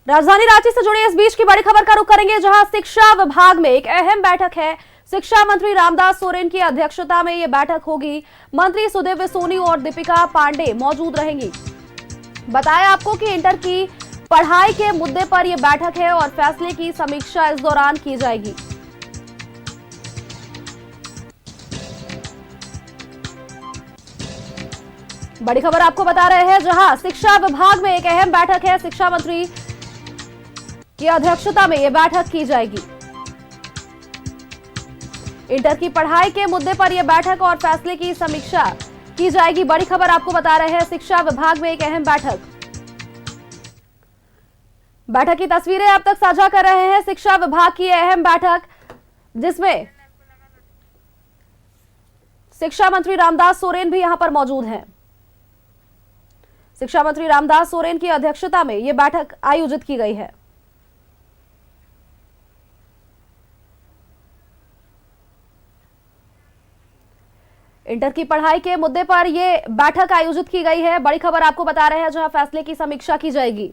राजधानी रांची से जुड़े इस बीच की बड़ी खबर का रुख करेंगे, जहां शिक्षा विभाग में एक अहम बैठक है। शिक्षा मंत्री रामदास सोरेन की अध्यक्षता में ये बैठक होगी। मंत्री सुदेव सोनी और दीपिका पांडे मौजूद रहेंगी। बताया आपको कि इंटर की पढ़ाई के मुद्दे पर यह बैठक है और फैसले की समीक्षा इस दौरान की जाएगी। बड़ी खबर आपको बता रहे हैं, जहां शिक्षा विभाग में एक अहम बैठक है। शिक्षा मंत्री की अध्यक्षता में यह बैठक की जाएगी। इंटर की पढ़ाई के मुद्दे पर यह बैठक और फैसले की समीक्षा की जाएगी। बड़ी खबर आपको बता रहे हैं, शिक्षा विभाग में एक अहम बैठक की तस्वीरें अब तक साझा कर रहे हैं। शिक्षा विभाग की अहम बैठक, जिसमें शिक्षा मंत्री रामदास सोरेन भी यहां पर मौजूद हैं। शिक्षा मंत्री रामदास सोरेन की अध्यक्षता में यह बैठक आयोजित की गई है। इंटर की पढ़ाई के मुद्दे पर यह बैठक आयोजित की गई है। बड़ी खबर आपको बता रहे हैं, जहां फैसले की समीक्षा की जाएगी।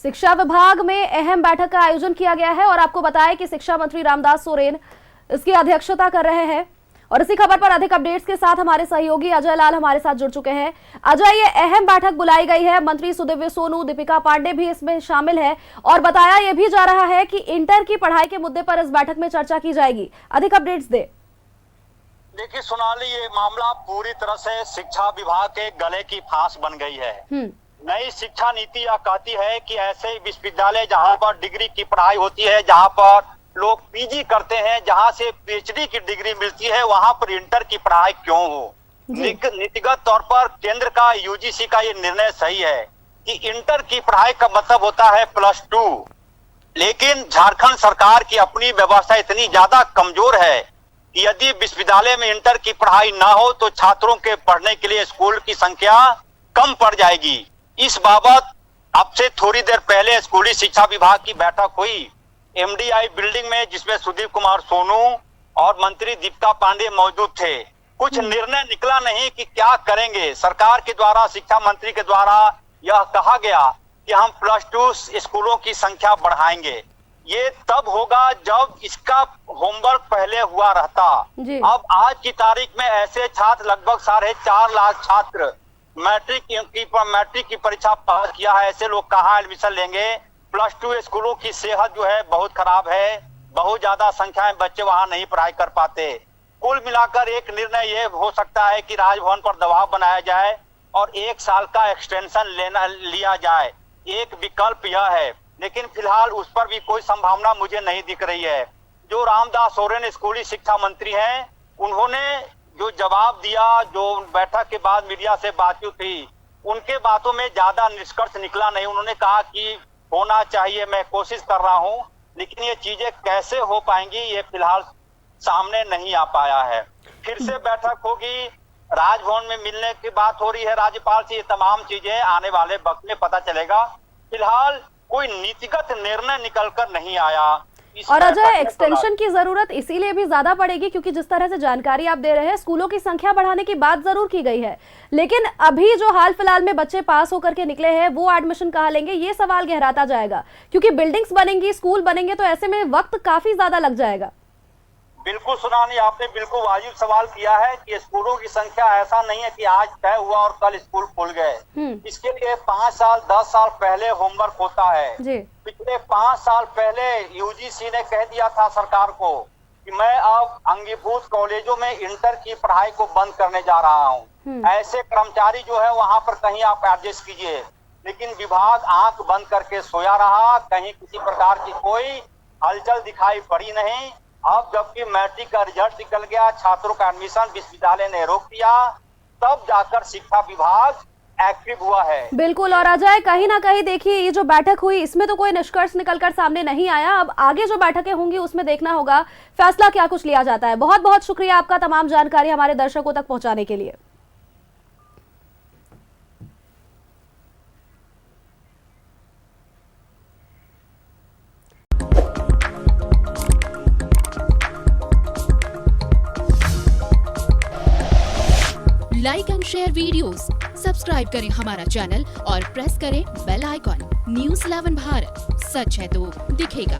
शिक्षा विभाग में अहम बैठक का आयोजन किया गया है और आपको बताया कि शिक्षा मंत्री रामदास सोरेन इसकी अध्यक्षता कर रहे हैं। और इसी खबर पर अधिक अपडेट्स के साथ हमारे सहयोगी अजय लाल हमारे साथ जुड़ चुके हैं। अजय, ये अहम बैठक बुलाई गई है, मंत्री सुदेव सोनू, दीपिका पांडे भी इसमें शामिल है और बताया यह भी जा रहा है कि इंटर की पढ़ाई के मुद्दे पर इस बैठक में चर्चा की जाएगी। अधिक अपडेट्स दे। देखिए सोनाली, ये मामला पूरी तरह से शिक्षा विभाग के गले की फांस बन गई है। नई शिक्षा नीति यह कहती है कि ऐसे विश्वविद्यालय जहां पर डिग्री की पढ़ाई होती है, जहां पर लोग पीजी करते हैं, जहां से पीएचडी की डिग्री मिलती है, वहां पर इंटर की पढ़ाई क्यों हो। नीतिगत तौर पर केंद्र का, यूजीसी का ये निर्णय सही है कि इंटर की पढ़ाई का मतलब होता है +2। लेकिन झारखंड सरकार की अपनी व्यवस्था इतनी ज्यादा कमजोर है कि यदि विश्वविद्यालय में इंटर की पढ़ाई ना हो तो छात्रों के पढ़ने के लिए स्कूल की संख्या कम पड़ जाएगी। इस बाबत अब से थोड़ी देर पहले स्कूली शिक्षा विभाग की बैठक हुई एमडीआई बिल्डिंग में, जिसमें सुदीप कुमार सोनू और मंत्री दीपिका पांडे मौजूद थे। कुछ निर्णय निकला नहीं कि क्या करेंगे। सरकार के द्वारा, शिक्षा मंत्री के द्वारा यह कहा गया कि हम +2 स्कूलों की संख्या बढ़ाएंगे। ये तब होगा जब इसका होमवर्क पहले हुआ रहता। अब आज की तारीख में ऐसे छात्र, लगभग 4.5 लाख छात्र मैट्रिक की परीक्षा पास किया है। ऐसे लोग कहाँ एडमिशन लेंगे। +2 स्कूलों की सेहत जो है बहुत खराब है, बहुत ज्यादा संख्या में बच्चे वहां नहीं पढ़ाई कर पाते। कुल मिलाकर एक निर्णय ये हो सकता है कि राजभवन पर दबाव बनाया जाए और 1 साल का एक्सटेंशन लिया जाए। एक विकल्प यह है, लेकिन फिलहाल उस पर भी कोई संभावना मुझे नहीं दिख रही है। जो रामदास सोरेन स्कूली शिक्षा मंत्री हैं, उन्होंने जो जवाब दिया, जो बैठक के बाद मीडिया से बातचीत हुई, उनके बातों में ज्यादा निष्कर्ष निकला नहीं। उन्होंने कहा कि होना चाहिए, मैं कोशिश कर रहा हूं, लेकिन ये चीजें कैसे हो पाएंगी ये फिलहाल सामने नहीं आ पाया है। फिर से बैठक होगी, राजभवन में मिलने की बात हो रही है राज्यपाल से। ये तमाम चीजें आने वाले वक्त में पता चलेगा। फिलहाल कोई नीतिगत निर्णय निकलकर नहीं आया। और अजय, एक्सटेंशन की जरूरत इसीलिए भी ज्यादा पड़ेगी क्योंकि जिस तरह से जानकारी आप दे रहे हैं, स्कूलों की संख्या बढ़ाने की बात जरूर की गई है, लेकिन अभी जो हाल फिलहाल में बच्चे पास होकर के निकले हैं वो एडमिशन कहाँ लेंगे, ये सवाल गहराता जाएगा। क्योंकि बिल्डिंग्स बनेंगी, स्कूल बनेंगे, तो ऐसे में वक्त काफी ज्यादा लग जाएगा। बिल्कुल सुनानी, आपने बिल्कुल वाजिब सवाल किया है कि स्कूलों की संख्या ऐसा नहीं है कि आज तय हुआ और कल स्कूल खुल गए। इसके लिए 5 साल 10 साल पहले होमवर्क होता है। पिछले 5 साल पहले यूजीसी ने कह दिया था सरकार को कि मैं अब अंगीभूत कॉलेजों में इंटर की पढ़ाई को बंद करने जा रहा हूँ। ऐसे कर्मचारी जो है वहां पर कहीं आप एडजस्ट कीजिए। लेकिन विभाग आंख बंद करके सोया रहा, कहीं किसी प्रकार की कोई हलचल दिखाई पड़ी नहीं। अब जबकि मैट्रिक का रिजल्ट निकल गया, छात्रों का एडमिशन विश्वविद्यालय ने रोक दिया, तब जाकर शिक्षा विभाग एक्टिव हुआ है। बिल्कुल। और अजय, कहीं ना कहीं देखिए, ये जो बैठक हुई इसमें तो कोई निष्कर्ष निकलकर सामने नहीं आया। अब आगे जो बैठकें होंगी उसमें देखना होगा फैसला क्या कुछ लिया जाता है। बहुत बहुत शुक्रिया आपका तमाम जानकारी हमारे दर्शकों तक पहुंचाने के लिए। Like and share videos, subscribe करें हमारा चैनल और प्रेस करें बेल आइकॉन। News 11 भारत, सच है तो दिखेगा।